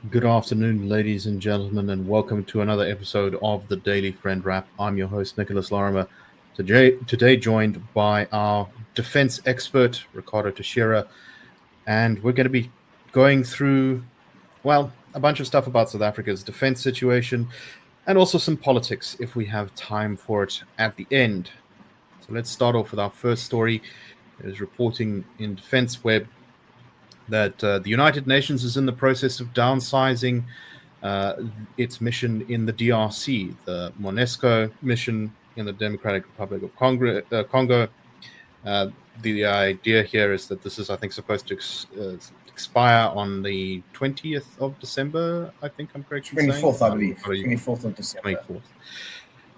Good afternoon, ladies and gentlemen, and welcome to another episode of the Daily Friend Wrap. I'm your host, Nicholas Lorimer. Today joined by our defense expert, Ricardo Teixeria, and we're going to be going through, a bunch of stuff about South Africa's defense situation and also some politics if we have time for it at the end. So let's start off with our first story. There's reporting in Defense Web that the United Nations is in the process of downsizing its mission in the DRC, the MONUSCO mission in the Democratic Republic of Congo. The idea here is that this is, I think, supposed to expire on the 20th of December, I think I'm correct in saying. 24th, I believe. 24th of December.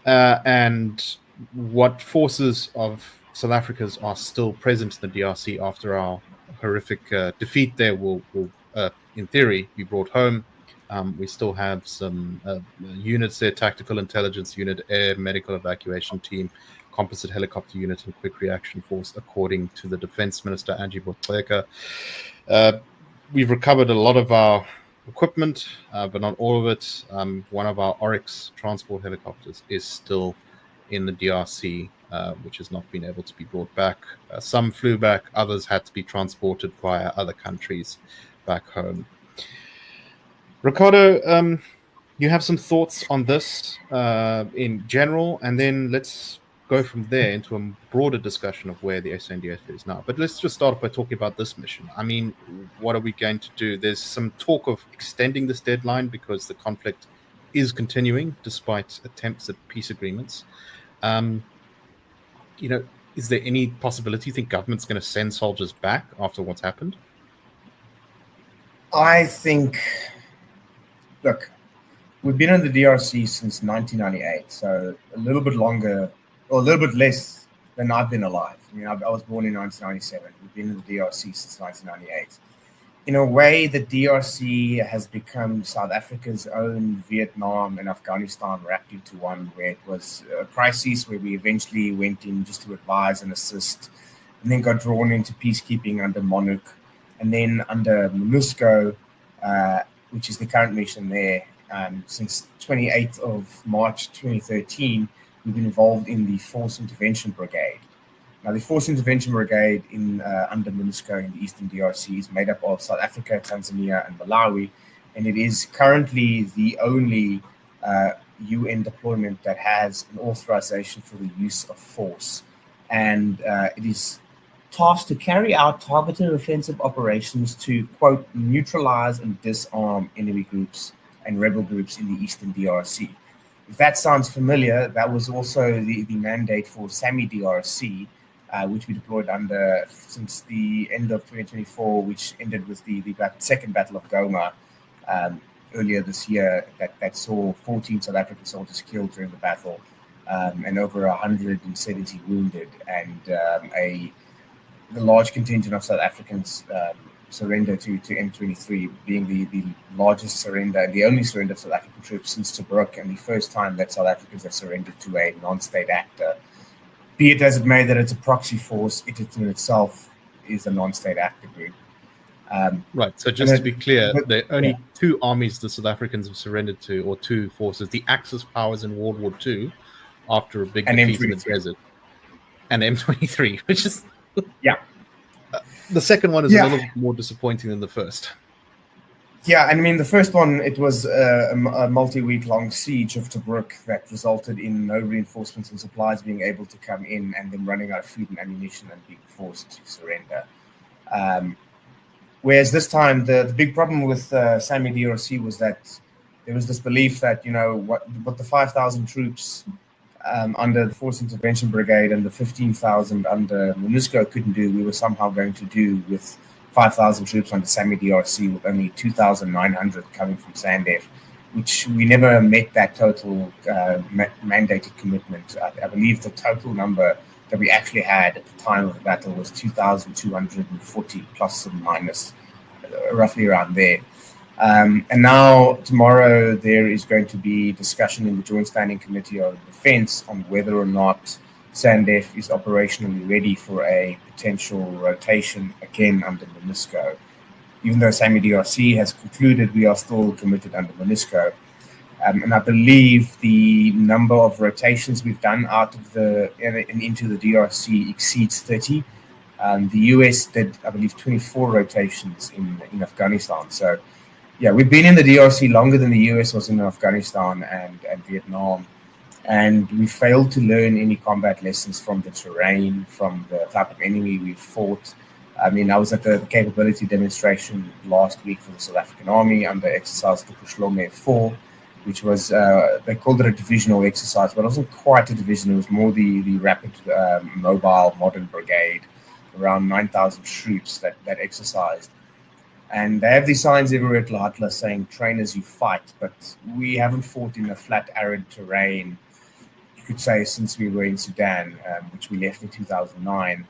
24th. And what forces of South Africa's are still present in the DRC after our horrific defeat there will in theory, be brought home. We still have some units there: tactical intelligence unit, air medical evacuation team, composite helicopter unit, and quick reaction force, according to the Defense Minister, Angie Boteka. We've recovered a lot of our equipment, but not all of it. One of our Oryx transport helicopters is still in the DRC, which has not been able to be brought back. Some flew back, others had to be transported via other countries back home. Ricardo, you have some thoughts on this in general, and then let's go from there into a broader discussion of where the SANDF is now. But let's just start by talking about this mission. I mean, what are we going to do? There's some talk of extending this deadline because the conflict is continuing despite attempts at peace agreements. Is there any possibility you think government's going to send soldiers back after what's happened? I think, look, we've been in the DRC since 1998, so a little bit longer, or a little bit less than I've been alive. I mean, I was born in 1997. We've been in the DRC since 1998. In a way, the DRC has become South Africa's own Vietnam and Afghanistan wrapped into one, where it was a crisis where we eventually went in just to advise and assist, and then got drawn into peacekeeping under MONUC, and then under MONUSCO, which is the current mission there. Since 28th of March 2013, we've been involved in the Force Intervention Brigade. Now, the Force Intervention Brigade under MONUSCO in the Eastern DRC is made up of South Africa, Tanzania, and Malawi, and it is currently the only UN deployment that has an authorization for the use of force. And it is tasked to carry out targeted offensive operations to, quote, neutralize and disarm enemy groups and rebel groups in the Eastern DRC. If that sounds familiar, that was also the mandate for SAMI DRC, which we deployed under since the end of 2024, which ended with the second Battle of Goma earlier this year, that saw 14 South African soldiers killed during the battle, and over 170 wounded, and the large contingent of South Africans surrender to M23, being the largest surrender, the only surrender of South African troops since Tobruk, and the first time that South Africans have surrendered to a non-state actor. Be it as it may that it's a proxy force, it in itself is a non-state actor group. Right, so just to be clear, there are only two armies the South Africans have surrendered to, or two forces, the Axis powers in World War II, after a big defeat in the desert, and M23, which is... Yeah. The second one is a little more disappointing than the first. Yeah, I mean, the first one, it was a multi-week-long siege of Tobruk that resulted in no reinforcements and supplies being able to come in, and them running out of food and ammunition and being forced to surrender. Whereas this time, the big problem with SAMI DRC was that there was this belief that, what the 5,000 troops under the Force Intervention Brigade and the 15,000 under MONUSCO couldn't do, we were somehow going to do with 5,000 troops under SAMI DRC, with only 2,900 coming from SANDF, which we never met that total mandated commitment. I believe the total number that we actually had at the time of the battle was 2,240 plus and minus, roughly around there. And now tomorrow there is going to be discussion in the Joint Standing Committee of Defense on whether or not SANDF is operationally ready for a potential rotation again under MONUSCO. even though SAMI DRC has concluded, we are still committed under MONUSCO. And I believe the number of rotations we've done out of and into the DRC exceeds 30. The US did, I believe, 24 rotations in Afghanistan. So, yeah, we've been in the DRC longer than the US was in Afghanistan and Vietnam. And we failed to learn any combat lessons from the terrain, from the type of enemy we fought. I mean, I was at the capability demonstration last week for the South African Army under exercise Lorimer 4, which was, they called it a divisional exercise, but it wasn't quite a division. It was more the rapid mobile modern brigade, around 9,000 troops that exercised. And they have these signs everywhere at Lahatla saying, train as you fight, but we haven't fought in a flat, arid terrain, you could say, since we were in Sudan, which we left in 2009.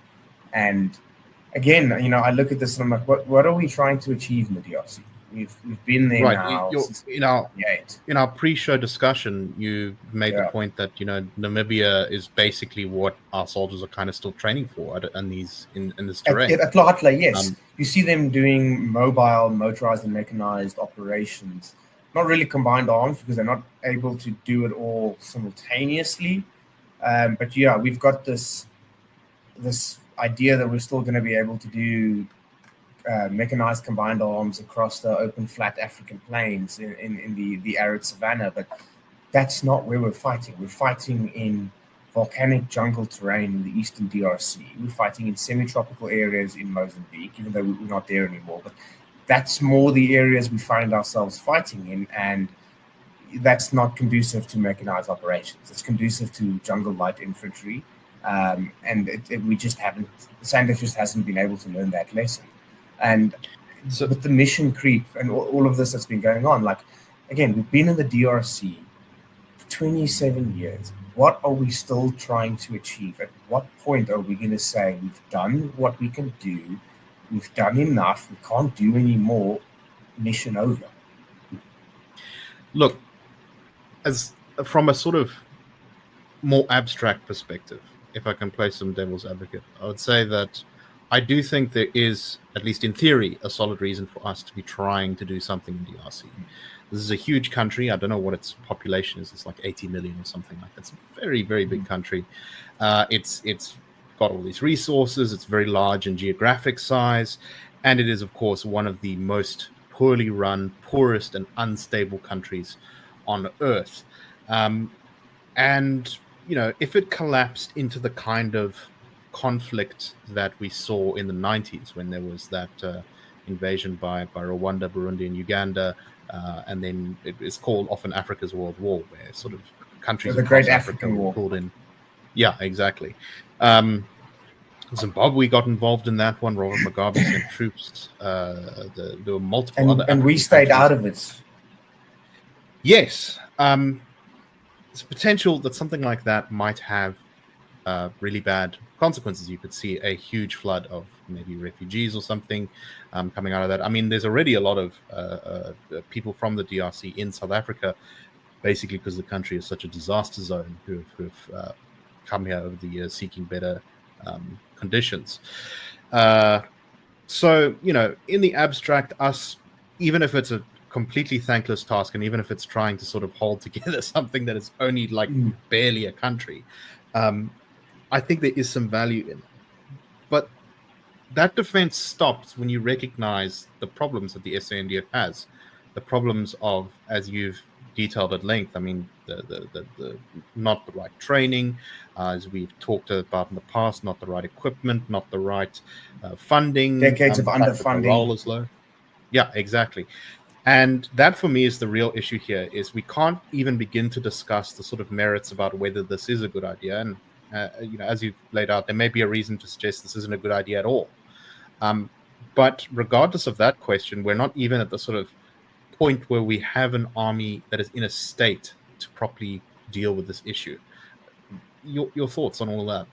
And again, I look at this and I'm like, what are we trying to achieve in the DRC? We've been there now since in our pre-show discussion, you made the point that Namibia is basically what our soldiers are kind of still training for in this terrain. At Lahatla, yes, you see them doing mobile, motorized, and mechanized operations. Not really combined arms because they're not able to do it all simultaneously. But yeah, we've got this idea that we're still going to be able to do mechanized combined arms across the open flat African plains in the arid savannah, but that's not where we're fighting. We're fighting in volcanic jungle terrain in the eastern DRC. We're fighting in semi-tropical areas in Mozambique, even though we're not there anymore. But that's more the areas we find ourselves fighting in, and that's not conducive to mechanized operations. It's conducive to jungle light infantry, and we just haven't. SANDF just hasn't been able to learn that lesson. And so with the mission creep and all of this that's been going on, like, again, we've been in the DRC for 27 years. What are we still trying to achieve? At what point are we going to say we've done what we can do, we've done enough, we can't do any more, mission over? Look, as from a sort of more abstract perspective, if I can play some devil's advocate, I would say that I do think there is, at least in theory, a solid reason for us to be trying to do something in DRC. This is a huge country. I don't know what its population is. It's like 80 million or something like that. It's a very, very big country. It's got all these resources. It's very large in geographic size. And it is, of course, one of the most poorly run, poorest and unstable countries on Earth. And, if it collapsed into the kind of conflict that we saw in the 90s when there was that invasion by Rwanda, Burundi, and Uganda, and then it is called often Africa's World War, where sort of countries the Great African War pulled in. Yeah, exactly. Zimbabwe got involved in that one. Robert Mugabe sent troops. There were multiple other and we stayed out of it. Yes. There's potential that something like that might have really bad consequences. You could see a huge flood of maybe refugees or something coming out of that. I mean, there's already a lot of people from the DRC in South Africa, basically because the country is such a disaster zone, who've come here over the years seeking better conditions. So, in the abstract, us, even if it's a completely thankless task, and even if it's trying to sort of hold together something that is only like barely a country, I think there is some value in it. But that defense stops when you recognize the problems that the SANDF has, the problems of, as you've detailed at length, I mean, the not the right training, as we've talked about in the past, not the right equipment, not the right funding. Decades of underfunding. The role is low. Yeah, exactly. And that, for me, is the real issue here, is we can't even begin to discuss the sort of merits about whether this is a good idea. And as you've laid out, there may be a reason to suggest this isn't a good idea at all. But regardless of that question, we're not even at the sort of point where we have an army that is in a state to properly deal with this issue. Your thoughts on all that?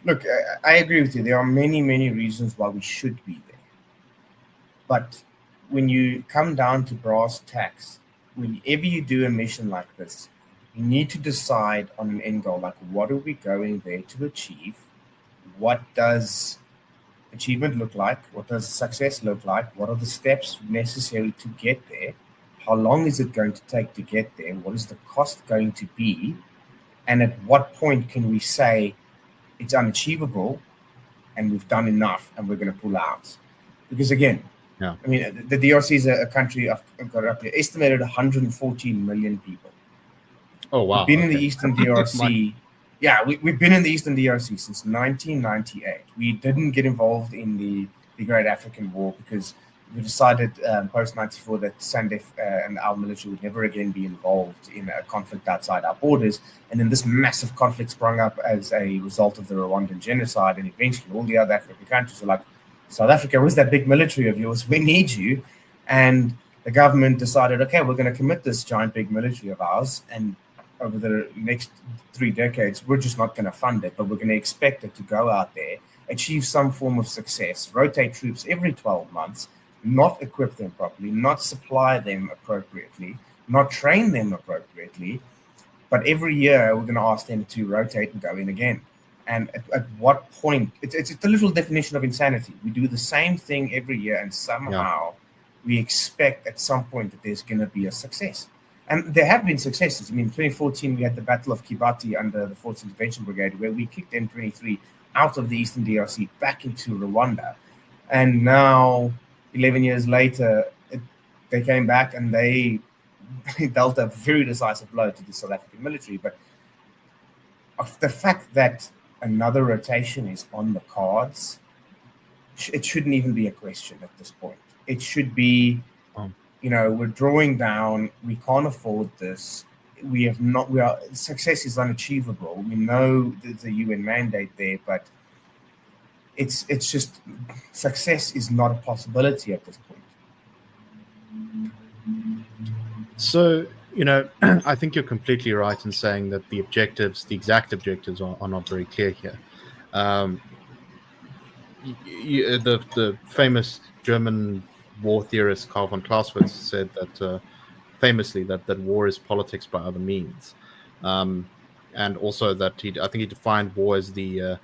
Look, I agree with you. There are many, many reasons why we should be there. But when you come down to brass tacks, whenever you do a mission like this, you need to decide on an end goal. Like, what are we going there to achieve? What does achievement look like? What does success look like? What are the steps necessary to get there? How long is it going to take to get there? What is the cost going to be? And at what point can we say it's unachievable and we've done enough and we're going to pull out? Because again, Yeah. I mean, the DRC is a country, I've got it up here, estimated 114 million people. Oh, wow. We've been in the Eastern DRC. Yeah, we've been in the Eastern DRC since 1998. We didn't get involved in the Great African War because we decided post-94 that SANDF and our military would never again be involved in a conflict outside our borders. And then this massive conflict sprung up as a result of the Rwandan genocide. And eventually all the other African countries were like, South Africa, where's that big military of yours? We need you. And the government decided, okay, we're going to commit this giant big military of ours. And over the next 3 decades, we're just not going to fund it, but we're going to expect it to go out there, achieve some form of success, rotate troops every 12 months, not equip them properly, not supply them appropriately, not train them appropriately. But every year, we're going to ask them to rotate and go in again. And at what point, it's the literal definition of insanity. We do the same thing every year, and somehow we expect at some point that there's going to be a success. And there have been successes. I mean, in 2014, we had the Battle of Kibati under the 4th Intervention Brigade, where we kicked M23 out of the Eastern DRC back into Rwanda. And now, 11 years later, they came back and they dealt a very decisive blow to the South African military. But of the fact that another rotation is on the cards, it shouldn't even be a question at this point. It should be, we're drawing down. We can't afford this. Success is unachievable. We know there's a UN mandate there, but it's just success is not a possibility at this point. So, I think you're completely right in saying that the exact objectives are not very clear here. The famous German war theorist Karl von Clausewitz said that famously that war is politics by other means, and also that I think he defined war as the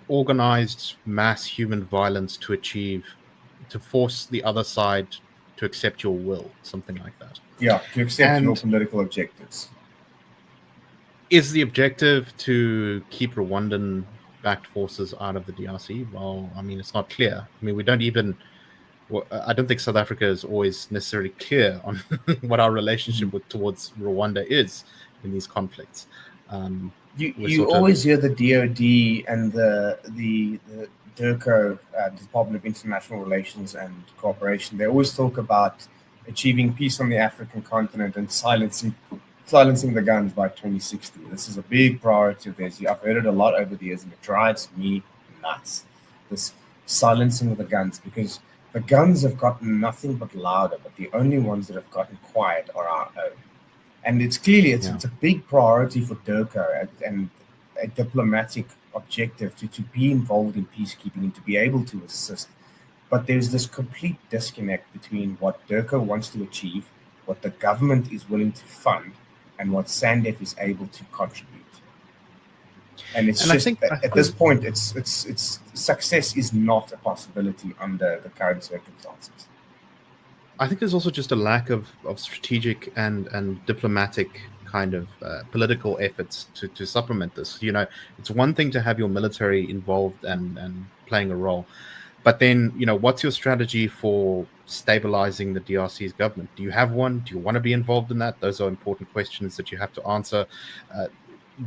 organized mass human violence to force the other side to accept your will, something like that. Yeah, to accept your political objectives. Is the objective to keep Rwandan-backed forces out of the DRC? Well, I mean, it's not clear. I mean, I don't think South Africa is always necessarily clear on what our relationship towards Rwanda is in these conflicts. You always hear the DOD and the DIRCO, Department of International Relations and Cooperation. They always talk about achieving peace on the African continent and silencing the guns by 2060. This is a big priority of theirs. I've heard it a lot over the years, and it drives me nuts. This silencing of the guns, because the guns have gotten nothing but louder, but the only ones that have gotten quiet are our own. And it's clearly it's a big priority for DIRCO and a diplomatic objective to be involved in peacekeeping and to be able to assist. But there's this complete disconnect between what DIRCO wants to achieve, what the government is willing to fund, and what SANDF is able to contribute. And it's at this point, it's success is not a possibility under the current circumstances. I think there's also just a lack of strategic and diplomatic kind of political efforts to supplement this. It's one thing to have your military involved and playing a role, but then, what's your strategy for stabilizing the DRC's government? Do you have one? Do you want to be involved in that? Those are important questions that you have to answer.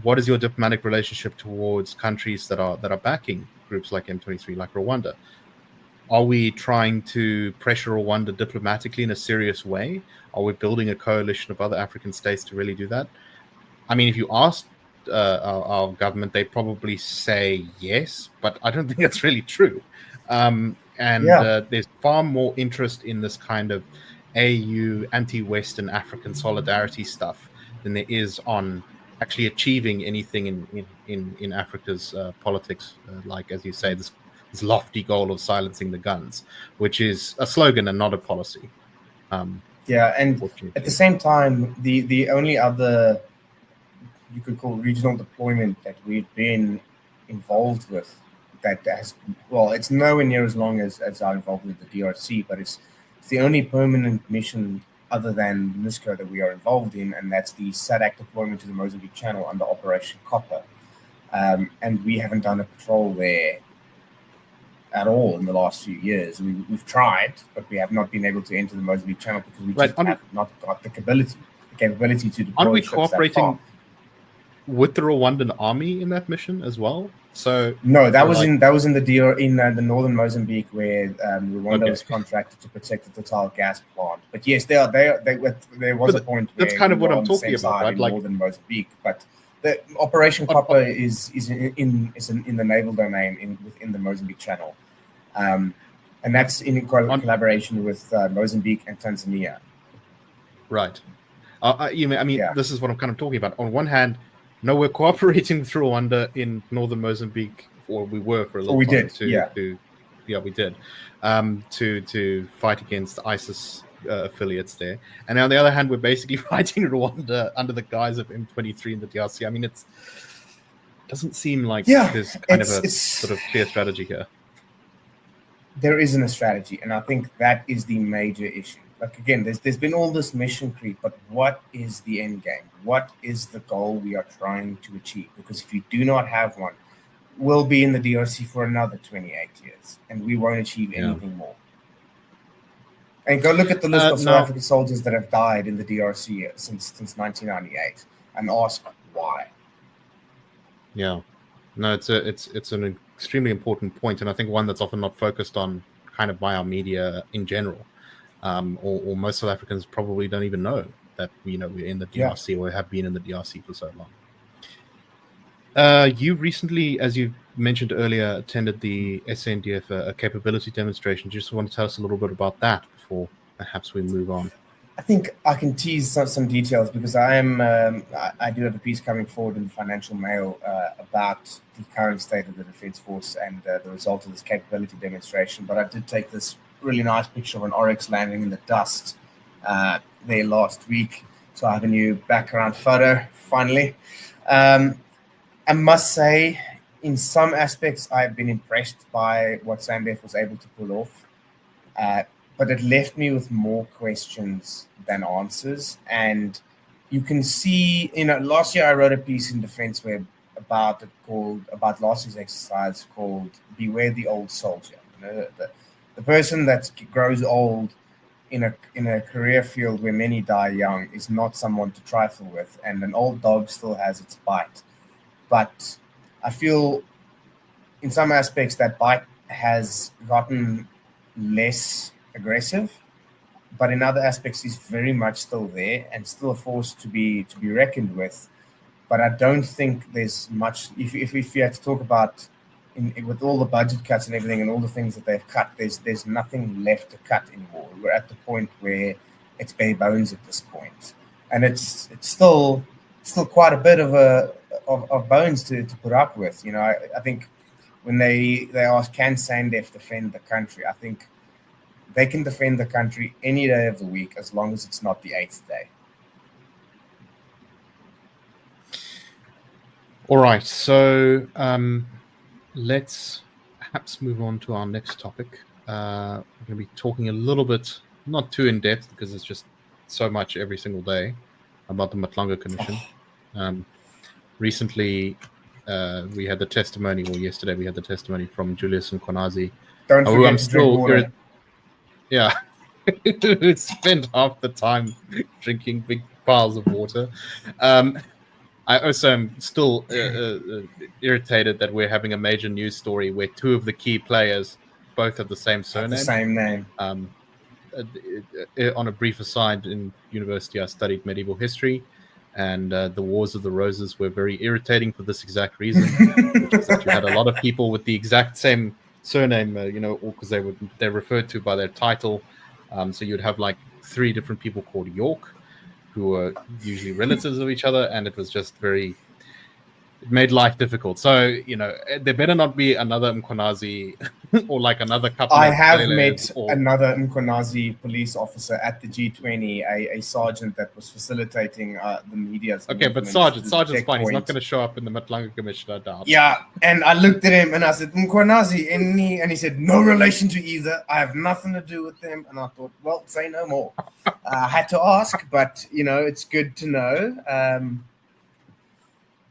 What is your diplomatic relationship towards countries that are backing groups like M23, like Rwanda? Are we trying to pressure Rwanda diplomatically in a serious way? Are we building a coalition of other African states to really do that? I mean, if you ask our government, they probably say yes, but I don't think that's really true. There's far more interest in this kind of AU, anti-Western African solidarity stuff than there is on actually achieving anything in Africa's politics, like, as you say, this lofty goal of silencing the guns, which is a slogan and not a policy. And at the same time, the only other, you could call regional deployment that we've been involved with that has, well, it's nowhere near as long as our involvement with the DRC, but it's the only permanent mission other than MISCO that we are involved in, and that's the SADC deployment to the Mozambique Channel under Operation Copper. And we haven't done a patrol there at all in the last few years. We've tried, but we have not been able to enter the Mozambique Channel because we just have not got the capability to deploy. Aren't we ships that cooperating far. with the Rwandan army in that mission as well? So no, that was in the northern Mozambique, where Rwanda was contracted to protect the Total gas plant. But yes, there was a point where that's kind of what I'm talking about, right? Like northern Mozambique, but the Operation Copper is in the naval domain within the Mozambique Channel, and that's in collaboration with Mozambique and Tanzania. Right. This is what I'm kind of talking about. On one hand, no, we're cooperating with Rwanda in northern Mozambique, or we were for a little time. We did. To fight against ISIS affiliates there. And on the other hand, we're basically fighting Rwanda under the guise of M23 in the DRC. I mean, it doesn't seem like there's kind of a sort of clear strategy here. There isn't a strategy, and I think that is the major issue. Like, again, there's been all this mission creep, but what is the end game? What is the goal we are trying to achieve? Because if you do not have one, we'll be in the DRC for another 28 years, and we won't achieve anything more. And go look at the list of South African soldiers that have died in the DRC since 1998, and ask why. Yeah, no, it's an extremely important point, and I think one that's often not focused on kind of by our media in general. Or most South Africans probably don't even know that we're in the DRC or have been in the DRC for so long. You recently, as you mentioned earlier, attended the SANDF a capability demonstration. Do you just want to tell us a little bit about that before perhaps we move on? I think I can tease some details because I do have a piece coming forward in the Financial Mail about the current state of the Defence Force and the result of this capability demonstration. But I did take this really nice picture of an Oryx landing in the dust there last week. So I have a new background photo, finally. I must say, in some aspects, I've been impressed by what SANDF was able to pull off. But it left me with more questions than answers. And you can see, last year I wrote a piece in Defence Web about last year's exercise called "Beware the Old Soldier." The person that grows old in a career field where many die young is not someone to trifle with, and an old dog still has its bite. But I feel in some aspects that bite has gotten less aggressive, but in other aspects is very much still there and still a force to be reckoned with. But I don't think there's much. If you had to talk about with all the budget cuts and everything and all the things that they've cut, there's nothing left to cut anymore. We're at the point where it's bare bones at this point, and it's still quite a bit of bones to put up with. I think when they ask, can SANDF defend the country, I think they can defend the country any day of the week as long as it's not the 8th day. All right, so let's perhaps move on to our next topic. We're going to be talking a little bit, not too in depth because it's just so much every single day, about the Mlanga Commission. Recently, we had the testimony, or yesterday we had the testimony from Julius Nkwanazi. Don't forget to drink water. Yeah, who spent half the time drinking big piles of water. I also am still irritated that we're having a major news story where two of the key players both have the same surname. The same name. On a brief aside, in university I studied medieval history, and the Wars of the Roses were very irritating for this exact reason, which is that you had a lot of people with the exact same surname, because they're referred to by their title. So you'd have like 3 different people called York, who were usually relatives of each other, and it was just very it made life difficult. So, there better not be another Mkhwanazi or like another couple I of have Lele's met another Mkhwanazi police officer at the G20, a sergeant that was facilitating the media's Okay, but Sergeant's fine. He's not going to show up in the Mlanga Commission, I doubt. Yeah, and I looked at him and I said, Mkhwanazi, and he said, no relation to either. I have nothing to do with them. And I thought, well, say no more. I had to ask, but, it's good to know.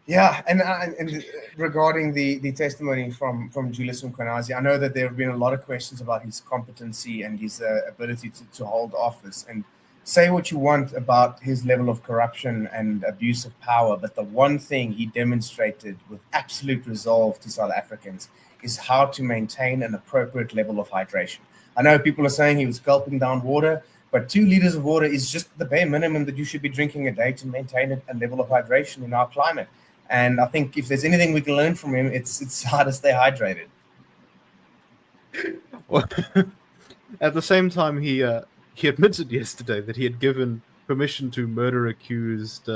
Yeah, and regarding the testimony from Julius Mkhwanazi, I know that there have been a lot of questions about his competency and his ability to hold office. And say what you want about his level of corruption and abuse of power, but the one thing he demonstrated with absolute resolve to South Africans is how to maintain an appropriate level of hydration. I know people are saying he was gulping down water, but 2 liters of water is just the bare minimum that you should be drinking a day to maintain a level of hydration in our climate. And I think if there's anything we can learn from him, it's how to stay hydrated. Well, at the same time, he admitted yesterday that he had given permission to murder-accused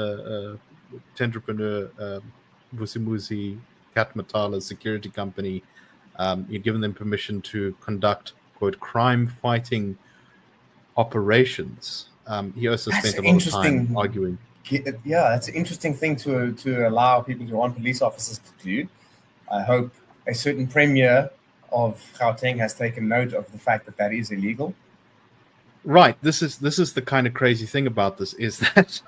entrepreneur Vusimuzi Katmatala's security company. He'd given them permission to conduct, quote, crime-fighting operations. He also spent a lot of time arguing. Yeah, that's an interesting thing to allow people who aren't police officers to do. I hope a certain premier of Gauteng has taken note of the fact that is illegal. Right. This is the kind of crazy thing about this is that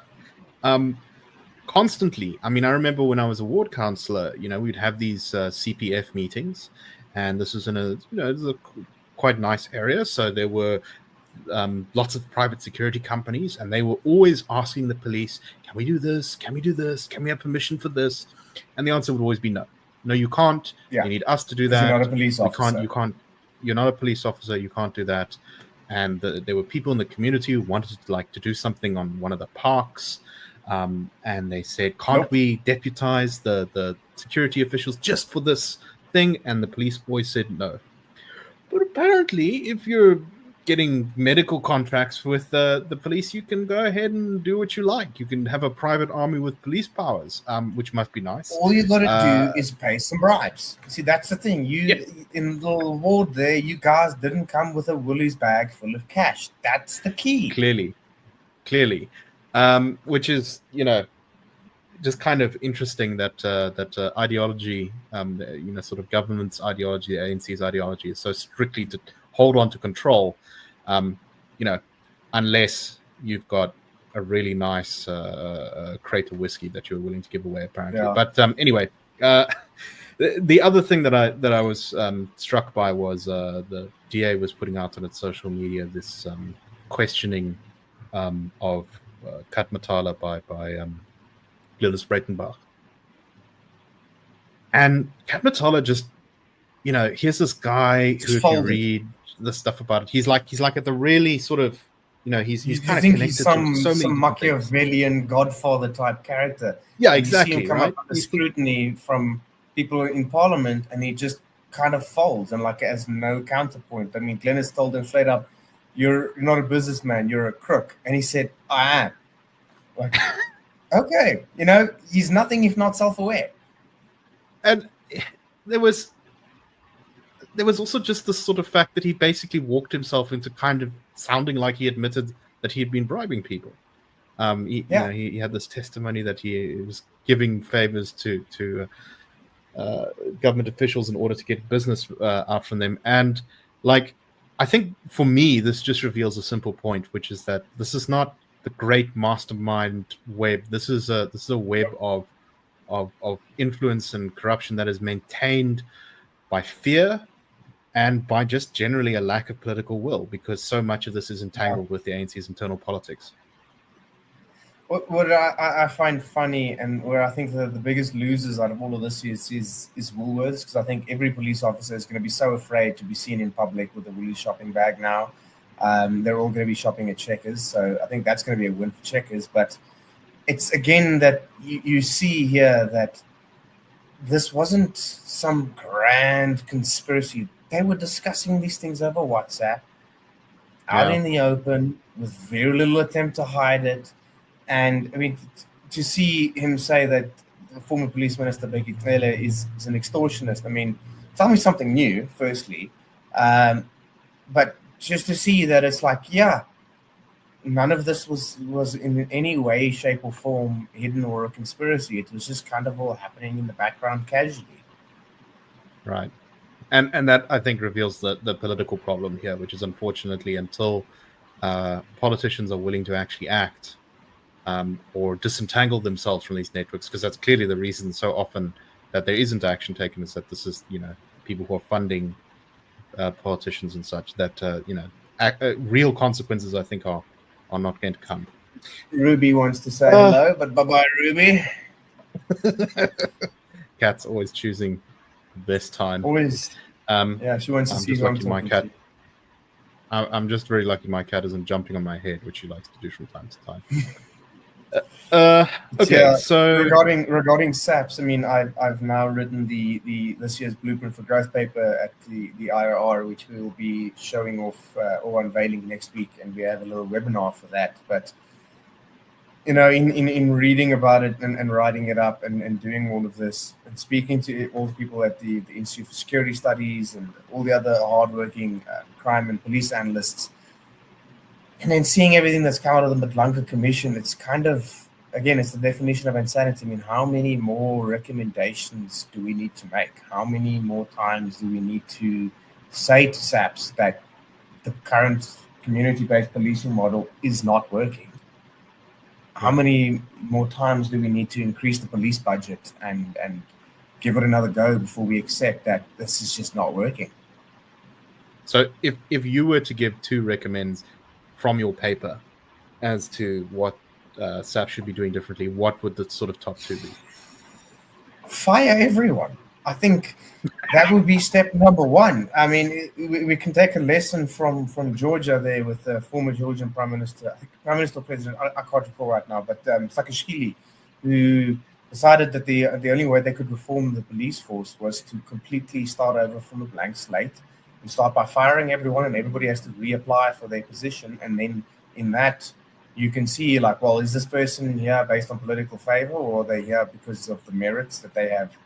constantly, I remember when I was a ward councillor, we'd have these CPF meetings, and this was in it was a quite nice area, so there were lots of private security companies, and they were always asking the police, can we do this? Can we do this? Can we have permission for this? And the answer would always be no. No, you can't. Yeah. You need us to do that. You're not a police officer. You're not a police officer. You can't do that. And there were people in the community who wanted to do something on one of the parks. And they said, can't we deputize the security officials just for this thing? And the police always said no. But apparently, if you're getting medical contracts with the police, you can go ahead and do what you like. You can have a private army with police powers, which must be nice. All you got to do is pay some bribes. See, that's the thing. In the ward there, you guys didn't come with a Woolies bag full of cash. That's the key. Clearly. Which is, just kind of interesting that ideology, sort of government's ideology, the ANC's ideology, is so strictly to hold on to control. Unless you've got a really nice crate of whiskey that you're willing to give away, apparently. Yeah. But anyway, the other thing that I was struck by was the DA was putting out on its social media this questioning of Katmatala by Gilles Breitenbach. And Katmatala just, here's this guy who, if you read the stuff about it, he's like at the really sort of, he's kind of connected to so many some Machiavellian Godfather type character. Yeah, exactly. You see him come up under scrutiny from people in Parliament, and he just kind of folds and has no counterpoint. Glenys told him straight up, "You're not a businessman. You're a crook." And he said, "I am." Okay, he's nothing if not self-aware. And there was also just this sort of fact that he basically walked himself into kind of sounding like he admitted that he had been bribing people. He had this testimony that he was giving favors to government officials in order to get business out from them. And I think for me, this just reveals a simple point, which is that this is not the great mastermind web. This is a web of influence and corruption that is maintained by fear and by just generally a lack of political will, because so much of this is entangled with the ANC's internal politics. What I find funny, and where I think the biggest losers out of all of this is Woolworths, because I think every police officer is going to be so afraid to be seen in public with a Woolies shopping bag now. They're all going to be shopping at Checkers, so I think that's going to be a win for Checkers. But it's again that you see here that this wasn't some grand conspiracy. They were discussing these things over WhatsApp, out in the open, with very little attempt to hide it. And to see him say that the former police minister, Becky Taylor, is an extortionist. I mean, tell me something new, firstly. But just to see that it's like, yeah, none of this was in any way, shape, or form hidden or a conspiracy. It was just kind of all happening in the background casually. Right. And that, I think, reveals the political problem here, which is, unfortunately, until politicians are willing to actually act or disentangle themselves from these networks, because that's clearly the reason so often that there isn't action taken, is that this is, people who are funding politicians and such, that, real consequences, I think, are not going to come. Ruby wants to say hello, but bye-bye, Ruby. Cat's always choosing the best time. Always. Yeah, she wants to see who I'm talking to. I'm just very lucky my cat isn't jumping on my head, which she likes to do from time to time. Okay, so regarding SAPs, I mean, I've now written the this year's Blueprint for Growth paper at the IRR, which we will be showing off or unveiling next week, and we have a little webinar for that. But in reading about it and writing it up and doing all of this and speaking to all the people at the Institute for Security Studies and all the other hardworking crime and police analysts, and then seeing everything that's come out of the Mlanga Commission, it's kind of, again, it's the definition of insanity. I mean, how many more recommendations do we need to make? How many more times do we need to say to SAPs that the current community-based policing model is not working? How many more times do we need to increase the police budget and give it another go before we accept that this is just not working? So if you were to give two recommends from your paper as to what SAP should be doing differently, what would the sort of top two be? Fire everyone. I think that would be step number one. I mean, we can take a lesson from Georgia there with the former Georgian Prime Minister, or President, I can't recall right now, but Saakashvili, who decided that the only way they could reform the police force was to completely start over from a blank slate and start by firing everyone, and everybody has to reapply for their position. And then in that, you can see, like, well, is this person here based on political favor, or are they here because of the merits that they have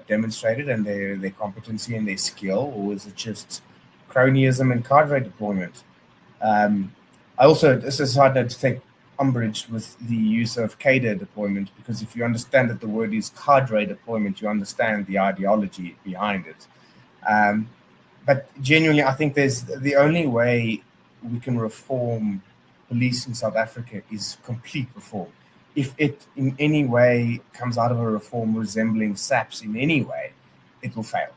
demonstrated and their competency and their skill, or is it just cronyism and cadre deployment? I also, this is a side note, to take umbrage with the use of cadre deployment, because if you understand that the word is cadre deployment, you understand the ideology behind it. But genuinely, I think there's the only way we can reform police in South Africa is complete reform. If it in any way comes out of a reform resembling SAPs in any way, it will fail.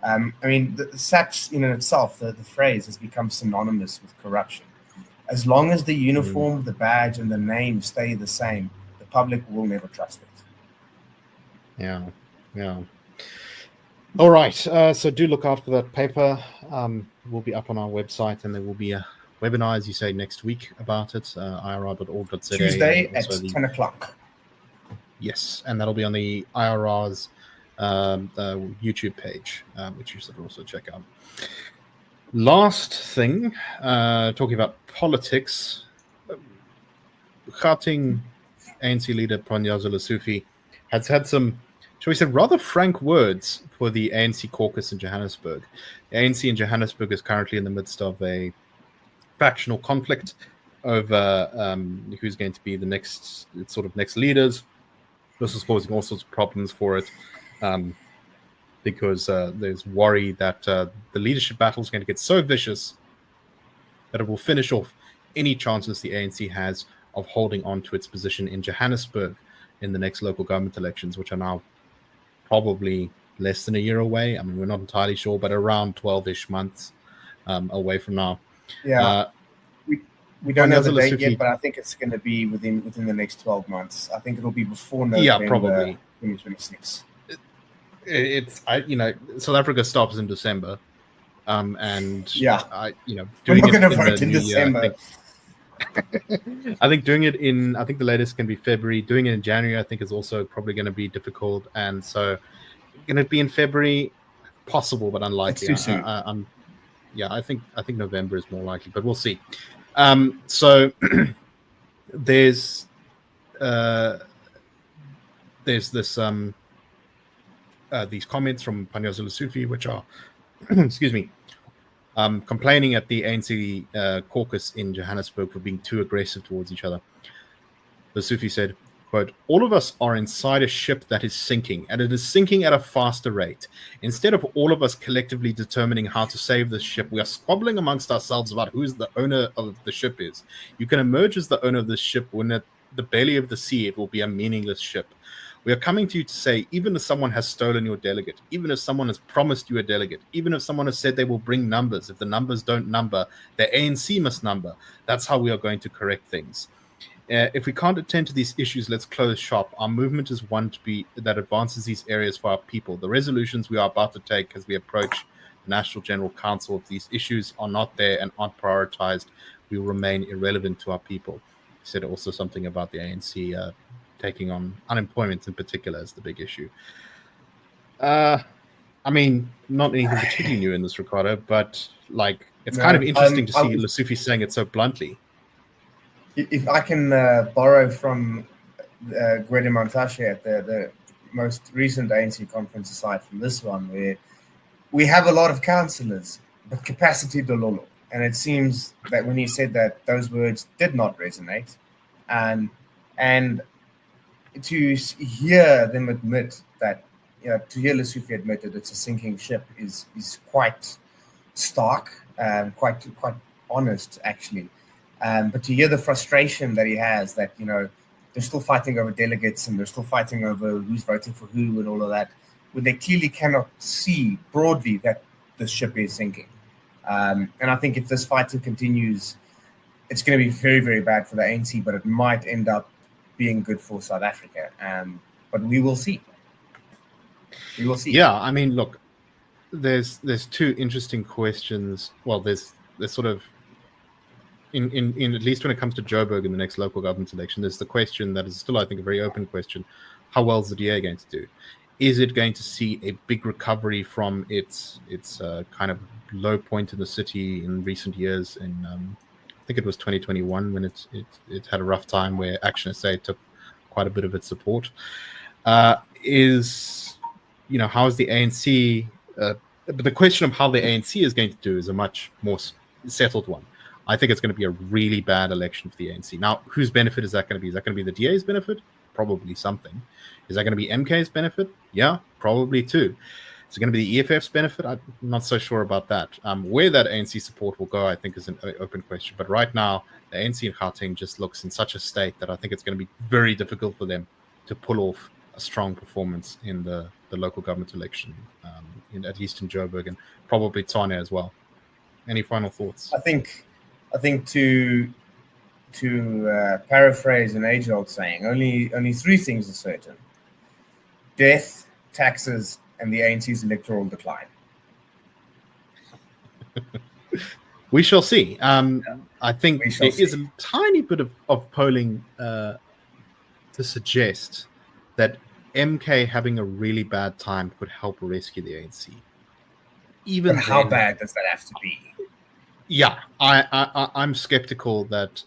I mean, the SAPs in itself, the phrase has become synonymous with corruption. As long as the uniform, the badge, and the name stay the same, the public will never trust it. Yeah. All right. So do look after that paper. Will be up on our website, and there will be a webinar, as you say, next week about it. IRR.org.za. Tuesday at 10 o'clock. Yes, and that'll be on the IRR's YouTube page, which you should also check out. Last thing, talking about politics, Gauteng ANC leader Panyaza Lesufi has had some, shall we say, rather frank words for the ANC caucus in Johannesburg. The ANC in Johannesburg is currently in the midst of a factional conflict over who's going to be the next leaders. This is causing all sorts of problems for it, because there's worry that the leadership battle is going to get so vicious that it will finish off any chances the ANC has of holding on to its position in Johannesburg in the next local government elections, which are now probably less than a year away. I mean, we're not entirely sure, but around 12-ish months away from now. Yeah, we don't know the date yet, but I think it's going to be within the next 12 months. I think it'll be before November, probably 2026. South Africa stops in December, and yeah, doing we're not going to vote in December. I think doing it in, I think the latest can be February. Doing it in January, I think, is also probably going to be difficult, and so going to be in February, possible but unlikely. It's too soon. I think November is more likely, but we'll see. So there's there's this these comments from Panyaza Lesufi, which are, excuse me, complaining at the ANC caucus in Johannesburg for being too aggressive towards each other. Lesufi said, quote, "All of us are inside a ship that is sinking, and it is sinking at a faster rate. Instead of all of us collectively determining how to save this ship, we are squabbling amongst ourselves about who the owner of the ship is. You can emerge as the owner of this ship when at the belly of the sea it will be a meaningless ship. We are coming to you to say, even if someone has stolen your delegate, even if someone has promised you a delegate, even if someone has said they will bring numbers, if the numbers don't number, the ANC must number. That's how we are going to correct things. If we can't attend to these issues, let's close shop. Our movement is one that advances these areas for our people. The resolutions we are about to take as we approach the National General Council, if these issues are not there and aren't prioritized, we will remain irrelevant to our people." He said also something about the ANC taking on unemployment in particular as the big issue. I mean, not anything particularly new in this, Ricardo, but like it's kind of interesting to see Lesufi saying it so bluntly. If I can borrow from Gwede Mantashe at the most recent ANC conference, aside from this one, where we have a lot of councillors, but capacity dololo. And it seems that when he said that, those words did not resonate. And to hear them admit that, to hear Lesufi admit that it's a sinking ship is quite stark, quite honest, actually. But to hear the frustration that he has, that, they're still fighting over delegates and they're still fighting over who's voting for who and all of that, when they clearly cannot see broadly that the ship is sinking. And I think if this fighting continues, it's going to be very, very bad for the ANC, but it might end up being good for South Africa. But we will see. We will see. Yeah, I mean, look, there's two interesting questions. Well, there's sort of in at least when it comes to Joburg in the next local government election, there's the question that is still, I think, a very open question: how well is the DA going to do? Is it going to see a big recovery from its kind of low point in the city in recent years? In I think it was 2021 when it had a rough time where Action SA took quite a bit of its support. How is the ANC? But the question of how the ANC is going to do is a much more settled one. I think it's going to be a really bad election for the ANC. Now, whose benefit is that going to be? Is that going to be the DA's benefit? Probably something. Is that going to be MK's benefit? Yeah, probably too. Is it going to be the EFF's benefit? I'm not so sure about that. Where that ANC support will go, I think, is an open question. But right now, the ANC in Gauteng just looks in such a state that I think it's going to be very difficult for them to pull off a strong performance in the local government election, at least in Joburg and probably Tshwane as well. Any final thoughts? I think to paraphrase an age-old saying, only three things are certain: death, taxes, and the ANC's electoral decline. We shall see. I think there is a tiny bit of polling to suggest that MK having a really bad time could help rescue the ANC. But how bad does that have to be? Yeah, I'm skeptical that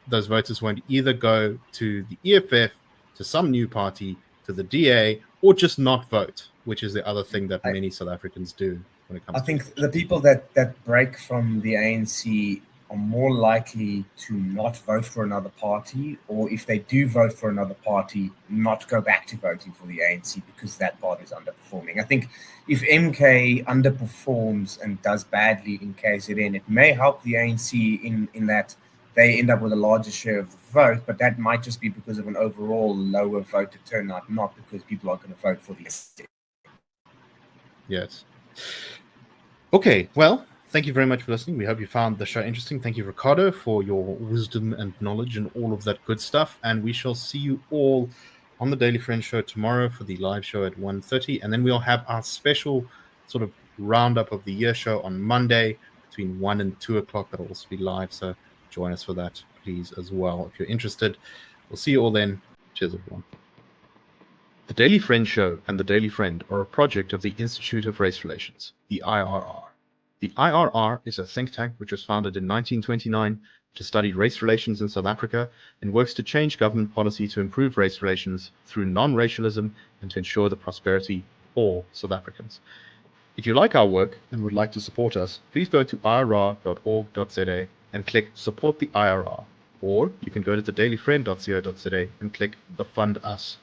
those voters won't either go to the EFF, to some new party, to the DA, or just not vote, which is the other thing that many South Africans do when it comes. I think the people that break from the ANC are more likely to not vote for another party, or if they do vote for another party, not go back to voting for the ANC because that party is underperforming. I think if MK underperforms and does badly in KZN, it may help the ANC in that they end up with a larger share of the vote, but that might just be because of an overall lower voter turnout, not because people are going to vote for the ANC. Yes. Okay, well, thank you very much for listening. We hope you found the show interesting. Thank you, Ricardo, for your wisdom and knowledge and all of that good stuff. And we shall see you all on the Daily Friend show tomorrow for the live show at 1:30. And then we'll have our special sort of roundup of the year show on Monday between 1 and 2 o'clock. That'll also be live. So join us for that, please, as well, if you're interested. We'll see you all then. Cheers, everyone. The Daily Friend show and the Daily Friend are a project of the Institute of Race Relations, the IRR. The IRR is a think tank which was founded in 1929 to study race relations in South Africa and works to change government policy to improve race relations through non-racialism and to ensure the prosperity of all South Africans. If you like our work and would like to support us, please go to irr.org.za and click Support the IRR, or you can go to thedailyfriend.co.za and click the Fund Us